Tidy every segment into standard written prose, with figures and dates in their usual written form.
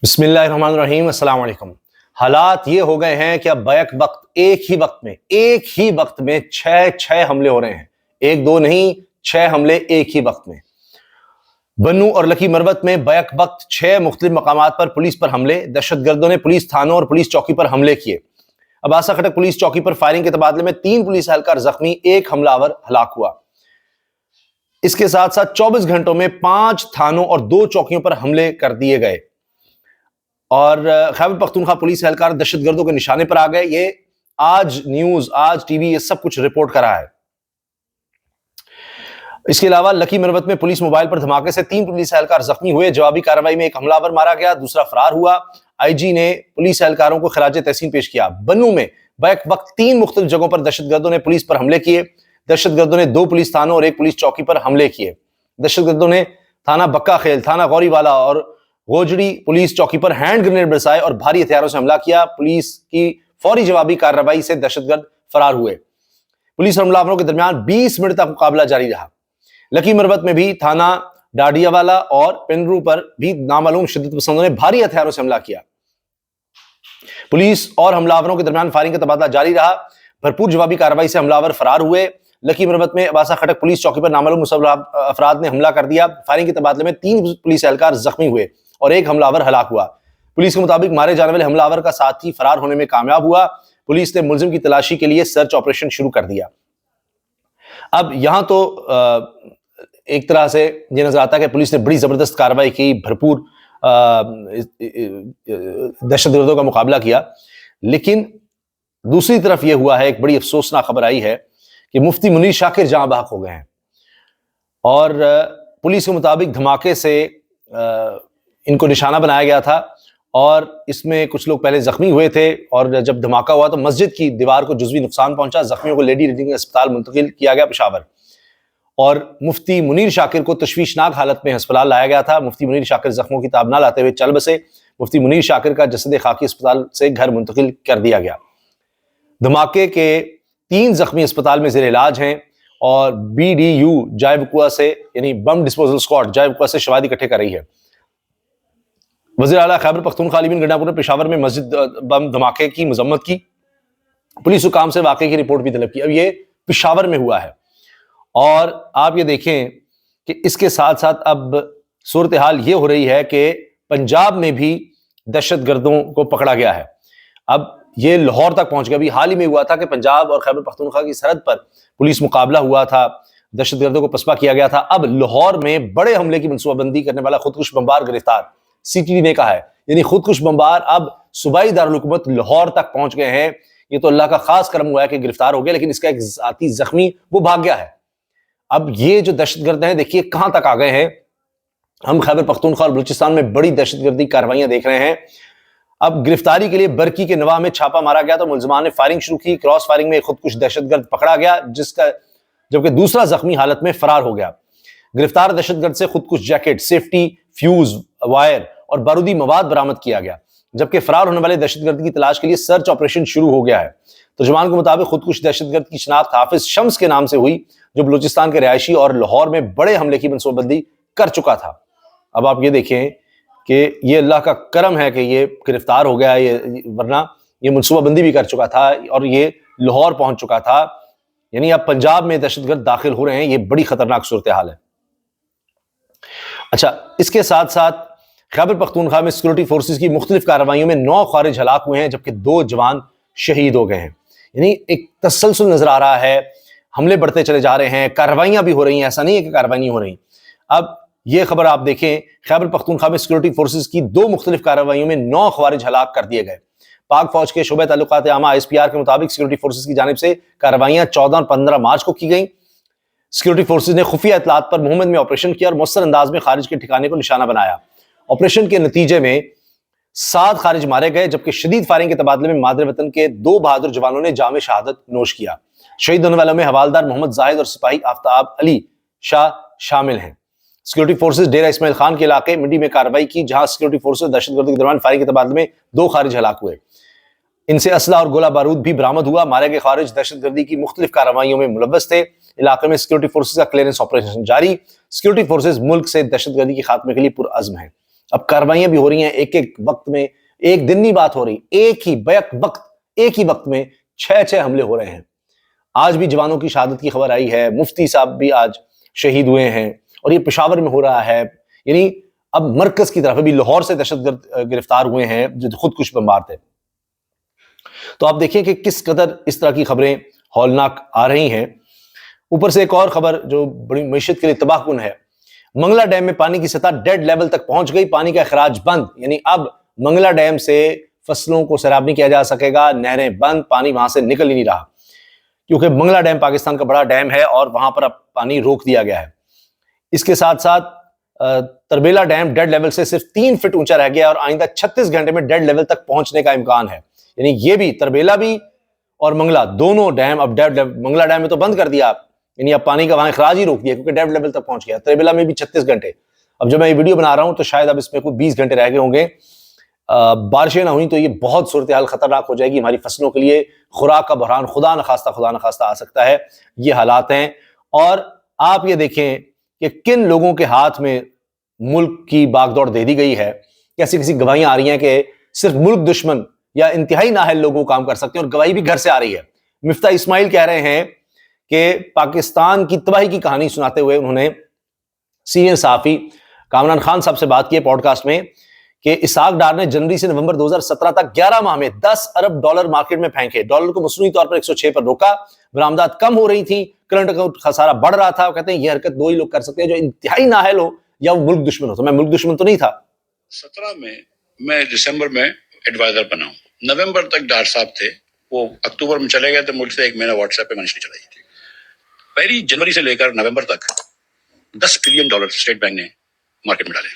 بسم اللہ الرحمن الرحیم، السلام علیکم۔ حالات یہ ہو گئے ہیں کہ اب بیک وقت ایک ہی وقت میں چھ حملے ہو رہے ہیں، ایک دو نہیں، 6 حملے ایک ہی وقت میں۔ بنو اور لکی مروت میں بیک وقت 6 مختلف مقامات پر پولیس پر حملے، دہشت گردوں نے پولیس تھانوں اور پولیس چوکی پر حملے کیے۔ اباسا خٹک پولیس چوکی پر فائرنگ کے تبادلے میں 3 پولیس اہلکار زخمی، 1 حملہ آور ہلاک ہوا۔ اس کے ساتھ ساتھ 24 گھنٹوں میں 5 تھانوں اور 2 چوکیوں پر حملے کر دیے گئے، اور خیبر پختونخوا پولیس اہلکار دہشت گردوں کے نشانے پر آ گئے۔ یہ آج نیوز، آج ٹی وی، یہ سب کچھ رپورٹ کرا ہے۔ اس کے علاوہ لکی مروت میں پولیس موبائل پر دھماکے سے 3 پولیس اہلکار زخمی ہوئے، جوابی کارروائی میں 1 حملہ آور مارا گیا، دوسرا فرار ہوا۔ آئی جی نے پولیس اہلکاروں کو خراج تحسین پیش کیا۔ بنو میں بیک وقت 3 مختلف جگہوں پر دہشت گردوں نے پولیس پر حملے کیے۔ دہشت گردوں نے 2 پولیس تھانوں اور 1 پولیس چوکی پر حملے کیے۔ دہشت گردوں نے تھانہ بکا خیل، تھانہ غوری والا اور گوجڑی پولیس چوکی پر ہینڈ گرینیڈ برسائے اور بھاری ہتھیاروں سے حملہ کیا۔ پولیس کی فوری جوابی کارروائی سے دہشت گرد فرار ہوئے۔ پولیس اور حملہ آوروں کے درمیان 20 منٹ تک مقابلہ جاری رہا۔ لکی مروت میں بھی تھانہ ڈاڈیا والا اور پنرو پر بھی نامعلوم شدت پسندوں نے بھاری ہتھیاروں سے حملہ کیا۔ پولیس اور حملہ آوروں کے درمیان فائرنگ کا تبادلہ جاری رہا۔ بھرپور جوابی کارروائی سے حملہ آور فرار ہوئے۔ لکی مروت میں اباسا خٹک پولیس چوکی پر نامعلوم مسلح افراد نے حملہ کر دیا۔ فائرنگ کے تبادلے میں 3 پولیس اہلکار زخمی ہوئے اور 1 حملہ آور ہلاک ہوا۔ پولیس کے مطابق مارے جانے والے حملہ آور کا ساتھی فرار ہونے میں کامیاب ہوا۔ پولیس نے ملزم کی تلاشی کے لیے سرچ آپریشن شروع کر دیا۔ اب یہاں تو ایک طرح سے یہ نظر آتا ہے کہ پولیس نے بڑی زبردست کارروائی کی، بھرپور دہشت گردوں کا مقابلہ کیا، لیکن دوسری طرف یہ ہوا ہے، ایک بڑی افسوسناک خبر آئی ہے کہ مفتی منیر شاکر جہاں بحق ہو گئے ہیں، اور پولیس کے مطابق دھماکے سے ان کو نشانہ بنایا گیا تھا، اور اس میں کچھ لوگ پہلے زخمی ہوئے تھے، اور جب دھماکہ ہوا تو مسجد کی دیوار کو جزوی نقصان پہنچا۔ زخمیوں کو لیڈی ریڈنگ اسپتال منتقل کیا گیا پشاور، اور مفتی منیر شاکر کو تشویشناک حالت میں ہسپتال لایا گیا تھا۔ مفتی منیر شاکر زخموں کی تاب نہ لاتے ہوئے چل بسے۔ مفتی منیر شاکر کا جسد خاکی اسپتال سے گھر منتقل کر دیا گیا۔ دھماکے کے 3 زخمی اسپتال میں زیر علاج ہیں، اور BDU جائے وقوع سے، یعنی بم ڈسپوزل اسکواڈ جائے وقوع سے شواہد اکٹھے کر رہی ہے۔ وزیر اعلیٰ خیبر پختونخوا علی بن گنڈا پور نے پشاور میں مسجد بم دھماکے کی مذمت کی۔ پولیس حکام سے واقعے کی رپورٹ بھی طلب کی۔ اب یہ پشاور میں ہوا ہے، اور آپ یہ دیکھیں کہ اس کے ساتھ ساتھ اب صورتحال یہ ہو رہی ہے کہ پنجاب میں بھی دہشت گردوں کو پکڑا گیا ہے۔ اب یہ لاہور تک پہنچ گیا۔ ابھی حال ہی میں ہوا تھا کہ پنجاب اور خیبر پختونخوا کی سرحد پر پولیس مقابلہ ہوا تھا، دہشت گردوں کو پسپا کیا گیا تھا۔ اب لاہور میں بڑے حملے کی منصوبہ بندی کرنے والا خودکش بمبار گرفتار، CTD نے کہا ہے، یعنی خودکش بمبار اب صوبائی دارالحکومت لاہور تک پہنچ گئے ہیں۔ یہ تو اللہ کا خاص کرم ہوا ہے کہ گرفتار ہو گیا، لیکن اس کا ایک ذاتی زخمی وہ بھاگ گیا ہے۔ اب یہ جو دہشت گرد ہیں، دیکھیے کہاں تک آ گئے ہیں۔ ہم خیبر پختونخوا اور بلوچستان میں بڑی دہشت گردی کارروائیاں دیکھ رہے ہیں۔ اب گرفتاری کے لیے برکی کے نواح میں چھاپا مارا گیا تو ملزمان نے فائرنگ شروع کی۔ کراس فائرنگ میں خودکش دہشت گرد پکڑا گیا، جبکہ دوسرا زخمی حالت میں فرار ہو گیا۔ گرفتار دہشت گرد سے خودکش جیکٹ، سیفٹی، فیوز، وائر اور بارودی مواد برآمد کیا گیا، جبکہ فرار ہونے والے دہشت گرد کی تلاش کے لیے سرچ آپریشن شروع ہو گیا ہے۔ ترجمان کے مطابق خودکش دہشت گرد کی شناخت حافظ شمس کے نام سے ہوئی، جو بلوچستان کے رہائشی اور لاہور میں بڑے حملے کی منصوبہ بندی کر چکا تھا۔ اب آپ یہ دیکھیں کہ یہ اللہ کا کرم ہے کہ یہ گرفتار ہو گیا، ورنہ یہ منصوبہ بندی بھی کر چکا تھا اور یہ لاہور پہنچ چکا تھا۔ یعنی اب پنجاب میں دہشت گرد داخل ہو رہے ہیں، یہ بڑی خطرناک صورتحال ہے۔ اچھا، اس کے ساتھ ساتھ خیبر پختونخوا میں سیکورٹی فورسز کی مختلف کارروائیوں میں 9 خوارج ہلاک ہوئے ہیں، جبکہ 2 جوان شہید ہو گئے ہیں۔ یعنی ایک تسلسل نظر آ رہا ہے، حملے بڑھتے چلے جا رہے ہیں، کارروائیاں بھی ہو رہی ہیں، ایسا نہیں ہے کہ کارروائیاں نہیں ہو رہی۔ اب یہ خبر آپ دیکھیں، خیبر پختونخوا میں سیکورٹی فورسز کی 2 مختلف کارروائیوں میں 9 خوارج ہلاک کر دیے گئے۔ پاک فوج کے شعبہ تعلقات عامہ SPR کے مطابق سیکورٹی فورسز کی جانب سے کارروائیاں 14 اور 15 مارچ کو کی گئیں۔ سیکورٹی فورسز نے خفیہ اطلاعات پر محمد میں آپریشن کیا اور مؤثر انداز میں خارج کے ٹھکانے کو نشانہ بنایا۔ آپریشن کے نتیجے میں 7 خارج مارے گئے، جبکہ شدید فائرنگ کے تبادلے میں مادر وطن کے 2 بہادر جوانوں نے جام شہادت نوش کیا۔ شہید ہونے والوں میں حوالدار محمد زاہد اور سپاہی آفتاب علی شاہ شامل ہیں۔ سیکورٹی فورسز ڈیرہ اسماعیل خان کے علاقے منڈی میں کارروائی کی، جہاں سیکورٹی فورسز اور دہشت گردوں کے درمیان فائرنگ کے تبادلے میں 2 خارج ہلاک ہوئے۔ ان سے اسلحہ اور گولہ بارود بھی برآمد ہوا۔ مارے گئے خارج دہشت گردی کی مختلف کارروائیوں میں ملوث تھے۔ علاقے میں سیکورٹی فورسز کا کلیئرنس آپریشن جاری۔ سیکورٹی فورسز ملک سے دہشت گردی کے خاتمے کے لیے پرعزم ہیں۔ اب کارروائیاں بھی ہو رہی ہیں ایک ایک وقت میں، ایک دن نہیں بات ہو رہی، ایک ہی وقت میں 6 حملے ہو رہے ہیں. آج بھی جوانوں کی شہادت کی خبر آئی ہے، مفتی صاحب بھی آج شہید ہوئے ہیں، اور یہ پشاور میں ہو رہا ہے. یعنی اب مرکز کی طرف، ابھی لاہور سے دہشت گرد گرفتار ہوئے ہیں جو خودکش بمبار تھے. تو آپ دیکھیں کہ کس قدر اس طرح کی خبریں ہولناک آ رہی ہیں. اوپر سے ایک اور خبر جو بڑی معیشت کے لیے تباہ کن ہے، منگلا ڈیم میں پانی کی سطح ڈیڈ لیول تک پہنچ گئی، پانی کا اخراج بند. یعنی اب منگلا ڈیم سے فصلوں کو سیراب نہیں کیا جا سکے گا، نہریں بند، پانی وہاں سے نکل ہی نہیں رہا، کیونکہ منگلا ڈیم پاکستان کا بڑا ڈیم ہے اور وہاں پر اب پانی روک دیا گیا ہے. اس کے ساتھ ساتھ تربیلا ڈیم ڈیڈ لیول سے صرف 3 فٹ اونچا رہ گیا اور آئندہ 36 گھنٹے میں ڈیڈ لیول تک پہنچنے کا امکان ہے. یعنی یہ بھی، تربیلا بھی اور منگلا دونوں ڈیم اب ڈیڈ لیول، منگلا ڈیم میں تو بند کر دیا آپ، یعنی اب پانی کا وہاں اخراج ہی روک دیا کیونکہ ڈیڈ لیول تک پہنچ گیا. تربیلا میں بھی 36 گھنٹے. اب جب میں یہ ویڈیو بنا رہا ہوں تو شاید اب اس میں کوئی 20 گھنٹے رہ گئے ہوں گے. بارشیں نہ ہوئیں تو یہ بہت صورتحال خطرناک ہو جائے گی ہماری فصلوں کے لیے. خوراک کا بحران خدا نخواستہ آ سکتا ہے. یہ حالات ہیں. اور آپ یہ دیکھیں کہ کن لوگوں کے ہاتھ میں ملک کی باغ دوڑ دے دی گئی ہے. کیسی گواہیاں آ رہی ہیں کہ صرف ملک دشمن یا انتہائی نااہل لوگ وہ کام کر سکتے ہیں، اور گواہی بھی گھر سے آ رہی ہے. مفتاح اسماعیل کہہ رہے ہیں کہ پاکستان کی تباہی کی کہانی سناتے ہوئے انہوں نے سینئر صحافی کامران خان صاحب سے بات کی ہے پوڈ کاسٹ میں کہ اسحاق ڈار نے جنوری سے نومبر 2017 تک 11 ماہ میں 10 ارب ڈالر مارکیٹ میں پھینکے. ڈالر کو مصنوعی طور پر 106 پر روکا، برآمدات کم ہو رہی تھیں، کرنٹ اکاؤنٹ خسارہ بڑھ رہا تھا. وہ کہتے ہیں یہ حرکت 2 ہی لوگ کر سکتے ہیں، جو انتہائی نااہل ہو یا وہ ملک دشمن ہو. تو میں ملک دشمن تو نہیں تھا. 17 میں دسمبر میں ایڈوائزر بنا ہوں. نومبر تک ڈار صاحب تھے، وہ اکتوبر میں چلے گئے تو ملک سے 1 مہینہ واٹس ایپ پہ منشی چلائی تھی. پہلی جنوری سے لے کر نومبر تک $10 بلین اسٹیٹ بینک نے مارکیٹ میں ڈالے.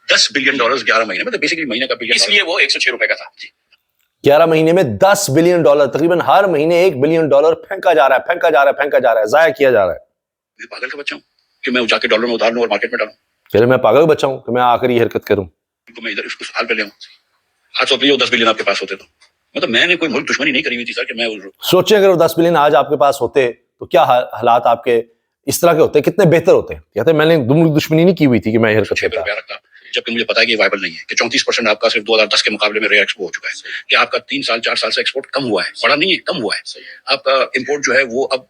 $10 بلین 11 مہینے میں، تو بیسیکلی مہینے کا بلین، اس لیے وہ 106 روپے کا تھا. جی 11 مہینے میں $10 بلین، تقریباً ہر مہینے $1 بلین پھینکا جا رہا ہے، ضائع کیا جا رہا ہے. میں پاگل کا بچہ ہوں کہ میں جا کے ڈالر میں اتار لوں اور مارکیٹ میں ڈالوں. چلے میں پاگل بچہ ہوں کہ میں آ کر یہ حرکت کروں. میں ادھر اس کو حال پہ لے آؤں. آج سوچ لیجیے 10 بلین آپ کے پاس ہوتے تو مطلب میں نے کوئی ملک دشمنی نہیں کری ہوئی تھی سر کہ میں سوچیں اگر وہ 10 بلین آج آپ کے پاس ہوتے تو کیا حالات آپ کے اس طرح کے ہوتے، کتنے بہتر ہوتے. کہتے ہیں میں نے ملک دشمنی نہیں کی ہوئی تھی کہ میں یہ حرکت رکھتا، جبکہ مجھے پتا ہے کہ یہ وائبل نہیں ہے، کہ 34% آپ کا صرف 2010 کے مقابلے میں ریئر ایکسپورٹ ہو چکا ہے، کہ آپ کا 3-4 سال سے ایکسپورٹ کم ہوا ہے، بڑا نہیں ہے، کم ہوا ہے. آپ کا امپورٹ جو ہے وہ اب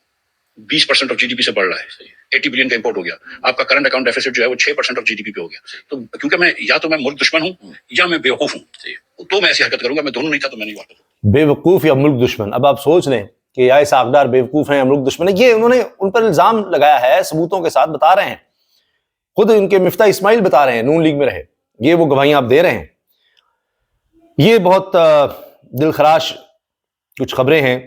20% آف GDP سے بڑھ رہا ہے. 80 بلین کا امپورٹ ہو گیا. آپ کا کرنٹ اکاؤنٹ ڈیفیسٹ جو ہے وہ 6% آف GDP پہ ہو گیا. تو کیونکہ میں یا تو میں ملک دشمن ہوں یا میں بیوقوف ہوں، تو میں ایسی حرکت کروں گا. میں دونوں نہیں تھا تو میں نہیں ہوا. بیوقوف یا ملک دشمن. اب آپ سوچ لیں کہ یا اسحاق ڈار بیوقوف ہیں یا ملک دشمن ہے. یہ انہوں نے ان پر الزام لگایا ہے، ثبوتوں کے ساتھ بتا رہے ہیں. خود ان کے مفتاح اسماعیل بتا رہے ہیں، نون لیگ میں رہے. یہ وہ گواہیاں آپ دے رہے ہیں. یہ بہت دل خراش کچھ خبریں ہیں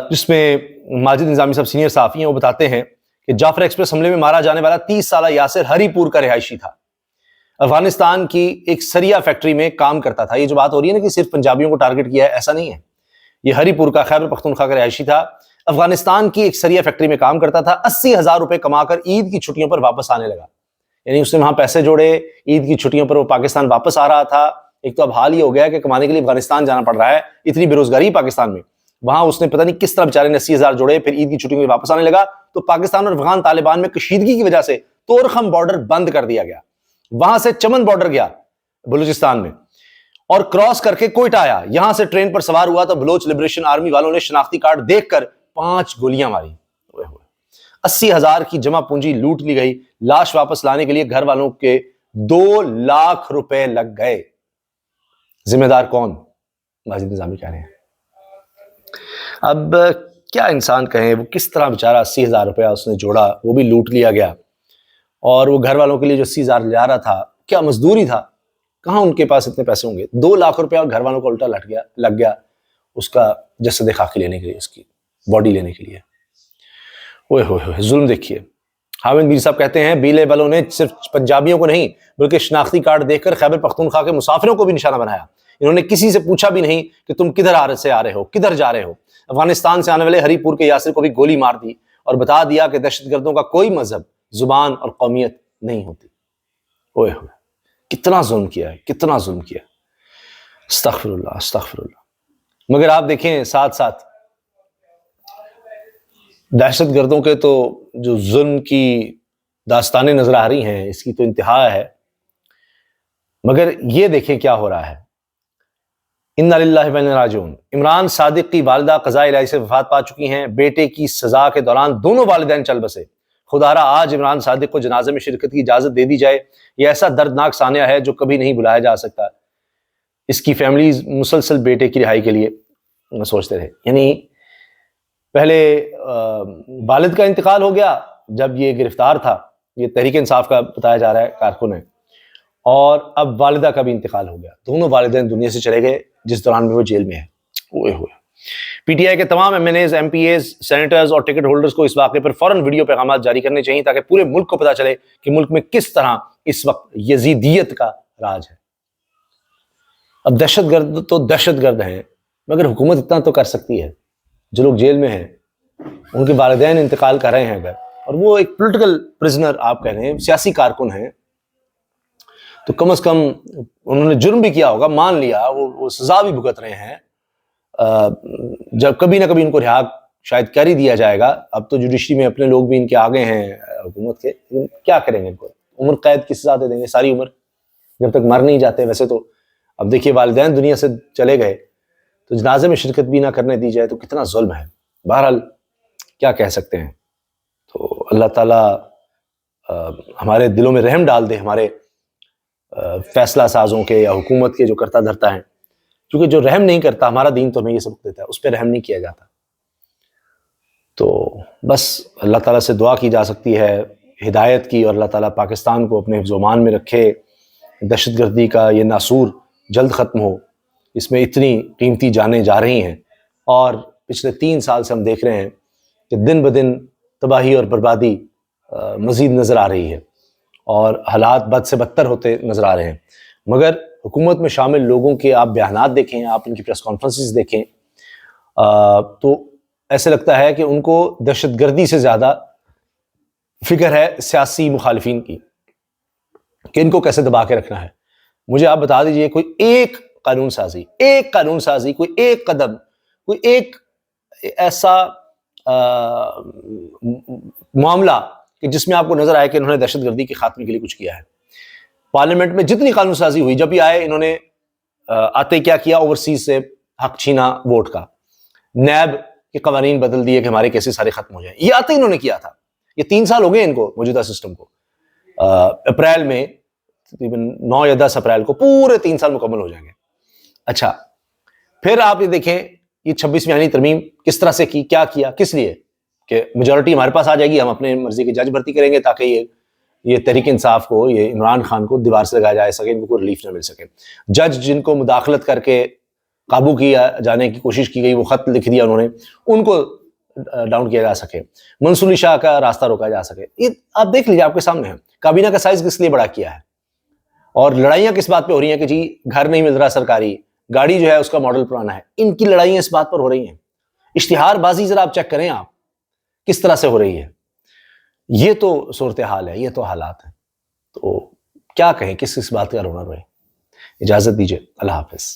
جس میں ماجد نظامی صاحب سینئر صحافی ہیں، وہ بتاتے ہیں کہ جعفر ایکسپریس حملے میں مارا جانے والا 30 سالہ یاسر ہری پور کا رہائشی تھا. افغانستان کی ایک سریا فیکٹری میں کام کرتا تھا. یہ جو بات ہو رہی ہے نا کہ صرف پنجابیوں کو ٹارگٹ کیا ہے، ایسا نہیں ہے. یہ ہری پور کا خیبر پختونخوا کا رہائشی تھا. افغانستان کی ایک سریا فیکٹری میں کام کرتا تھا. 80,000 روپے کما کر عید کی چھٹیوں پر واپس آنے لگا. یعنی اس نے وہاں پیسے جوڑے، عید کی چھٹیوں پر وہ پاکستان واپس آ رہا تھا. ایک تو اب حال یہ ہو گیا کہ کمانے کے لیے افغانستان جانا پڑ رہا ہے، اتنی بے روزگاری پاکستان میں. وہاں اس نے پتہ نہیں کس طرح بیچارے نے 80,000 جوڑے، پھر عید کی چھٹیوں میں واپس آنے لگا. تو پاکستان اور افغان طالبان میں کشیدگی کی وجہ سے طورخم بارڈر بند کر دیا گیا. وہاں سے چمن بارڈر گیا بلوچستان میں اور کراس کر کے کوئٹہ آیا. یہاں سے ٹرین پر سوار ہوا تو بلوچ لبریشن آرمی والوں نے شناختی کارڈ دیکھ کر 5 گولیاں ماری. 80,000 کی جمع پونجی لوٹ لی گئی. لاش واپس لانے کے لیے گھر والوں کے 2 لاکھ روپے لگ گئے. ذمہ دار کون؟ ماجد نظامی کہہ رہے ہیں. اب کیا انسان کہیں، وہ کس طرح بیچارہ 80,000 روپیہ اس نے جوڑا، وہ بھی لوٹ لیا گیا. اور وہ گھر والوں کے لیے جو 80,000 لے آ رہا تھا، کیا مزدوری تھا، کہاں ان کے پاس اتنے پیسے ہوں گے. 2 لاکھ روپیہ اور گھر والوں کو الٹا لگ گیا اس کا جسد خاکی لینے کے لیے، اس کی باڈی لینے کے لیے. اوئے ہوئے ظلم دیکھیے. حامد میر صاحب کہتے ہیں بیلے والوں نے صرف پنجابیوں کو نہیں بلکہ شناختی کارڈ دیکھ کر خیبر پختونخوا کے مسافروں کو بھی نشانہ بنایا. انہوں نے کسی سے پوچھا بھی نہیں کہ تم کدھر سے آ رہے ہو، کدھر جا رہے ہو. افغانستان سے آنے والے ہری پور کے یاسر کو بھی گولی مار دی اور بتا دیا کہ دہشت گردوں کا کوئی مذہب، زبان اور قومیت نہیں ہوتی. اوئے ہوئے کتنا ظلم کیا ہے، کتنا ظلم کیا. استغفر اللہ استغفر اللہ. مگر آپ دیکھیں ساتھ ساتھ دہشت گردوں کے تو جو ظلم کی داستانیں نظر آ رہی ہیں، اس کی تو انتہا ہے. مگر یہ دیکھیں کیا ہو رہا ہے. انا للہ و انا راجعون. عمران صادق کی والدہ قضاء الہی سے وفات پا چکی ہیں. بیٹے کی سزا کے دوران دونوں والدین چل بسے. خدارا آج عمران صادق کو جنازے میں شرکت کی اجازت دے دی جائے. یہ ایسا دردناک سانحہ ہے جو کبھی نہیں بلایا جا سکتا. اس کی فیملیز مسلسل بیٹے کی رہائی کے لیے سوچتے رہے. یعنی پہلے والد کا انتقال ہو گیا جب یہ گرفتار تھا، یہ تحریک انصاف کا بتایا جا رہا ہے کارکن ہے، اور اب والدہ کا بھی انتقال ہو گیا. دونوں والدین دنیا سے چلے گئے جس دوران میں وہ جیل میں ہے. ہوئے پی ٹی آئی کے تمام MNAs, MPAs, senators اور ٹکٹ ہولڈرز کو اس واقعے پر فوراً ویڈیو پیغامات جاری کرنے چاہیے تاکہ پورے ملک کو پتہ چلے کہ ملک میں کس طرح اس وقت یزیدیت کا راج ہے. اب دہشت گرد تو دہشت گرد ہیں، مگر حکومت اتنا تو کر سکتی ہے. جو لوگ جیل میں ہیں ان کے والدین انتقال کر رہے ہیں اگر، اور وہ ایک پولیٹیکل پرزنر آپ کہہ رہے ہیں، سیاسی کارکن ہیں، تو کم از کم انہوں نے جرم بھی کیا ہوگا، مان لیا، وہ سزا بھی بھگت رہے ہیں. جب کبھی نہ کبھی ان کو رہا شاید کر ہی دیا جائے گا. اب تو جوڈیشری میں اپنے لوگ بھی ان کے آگے ہیں حکومت کے، کیا کریں گے؟ ان کو عمر قید کی سزا دے دیں گے، ساری عمر، جب تک مر نہیں جاتے. ویسے تو اب دیکھیے والدین دنیا سے چلے گئے تو جنازے میں شرکت بھی نہ کرنے دی جائے تو کتنا ظلم ہے. بہرحال کیا کہہ سکتے ہیں. تو اللہ تعالیٰ ہمارے دلوں میں رحم ڈال دے، ہمارے فیصلہ سازوں کے یا حکومت کے جو کرتا دھرتا ہیں، کیونکہ جو رحم نہیں کرتا، ہمارا دین تو ہمیں یہ سبق دیتا ہے، اس پہ رحم نہیں کیا جاتا. تو بس اللہ تعالیٰ سے دعا کی جا سکتی ہے ہدایت کی، اور اللہ تعالیٰ پاکستان کو اپنے حفظ و امان میں رکھے. دہشت گردی کا یہ ناسور جلد ختم ہو. اس میں اتنی قیمتی جانیں جا رہی ہیں، اور پچھلے 3 سال سے ہم دیکھ رہے ہیں کہ دن بدن تباہی اور بربادی مزید نظر آ رہی ہے، اور حالات بد سے بدتر ہوتے نظر آ رہے ہیں. مگر حکومت میں شامل لوگوں کے آپ بیانات دیکھیں، آپ ان کی پریس کانفرنسز دیکھیں، تو ایسے لگتا ہے کہ ان کو دہشت گردی سے زیادہ فکر ہے سیاسی مخالفین کی، کہ ان کو کیسے دبا کے رکھنا ہے. مجھے آپ بتا دیجئے کوئی ایک قانون سازی، کوئی ایک قدم، کوئی ایک ایسا معاملہ کہ جس میں آپ کو نظر آئے کہ انہوں نے دہشت گردی کے خاتمے کے لیے کچھ کیا ہے. پارلیمنٹ میں جتنی قانون سازی ہوئی، جب بھی آئے انہوں نے آتے کیا کیا؟ اوورسیز سے حق چھینا ووٹ کا، نیب کے قوانین بدل دیے کہ ہمارے کیسے سارے ختم ہو جائیں. یہ آتے انہوں نے کیا تھا. یہ 3 سال ہو گئے ان کو، موجودہ سسٹم کو. اپریل میں تقریباً 9 یا 10 اپریل کو پورے 3 سال مکمل ہو جائیں گے. اچھا، پھر آپ یہ دیکھیں یہ 26ویں آئینی ترمیم کس طرح سے کی، کیا کیا، کس لیے؟ کہ میجورٹی ہمارے پاس آ جائے گی، ہم اپنے مرضی کے جج بھرتی کریں گے تاکہ یہ تحریک انصاف کو، یہ عمران خان کو دیوار سے لگایا جا سکے، ان کو ریلیف نہ مل سکے. جج جن کو مداخلت کر کے قابو کیا جانے کی کوشش کی گئی، وہ خط لکھ دیا انہوں نے، ان کو ڈاؤن کیا جا سکے، منصور علی شاہ کا راستہ روکا جا سکے. یہ آپ دیکھ لیجیے، آپ کے سامنے ہے. کابینہ کا سائز کس لیے بڑا کیا ہے، اور لڑائیاں کس بات پہ ہو رہی ہیں کہ جی گھر نہیں مل رہا سرکاری، گاڑی جو ہے اس کا ماڈل پرانا ہے. ان کی لڑائیاں اس بات پر ہو رہی ہیں. اشتہار بازی ذرا آپ چیک کریں آپ کس طرح سے ہو رہی ہے. یہ تو صورتحال ہے، یہ تو حالات ہیں. تو کیا کہیں، کس بات کا رونا روئے. اجازت دیجیے، اللہ حافظ.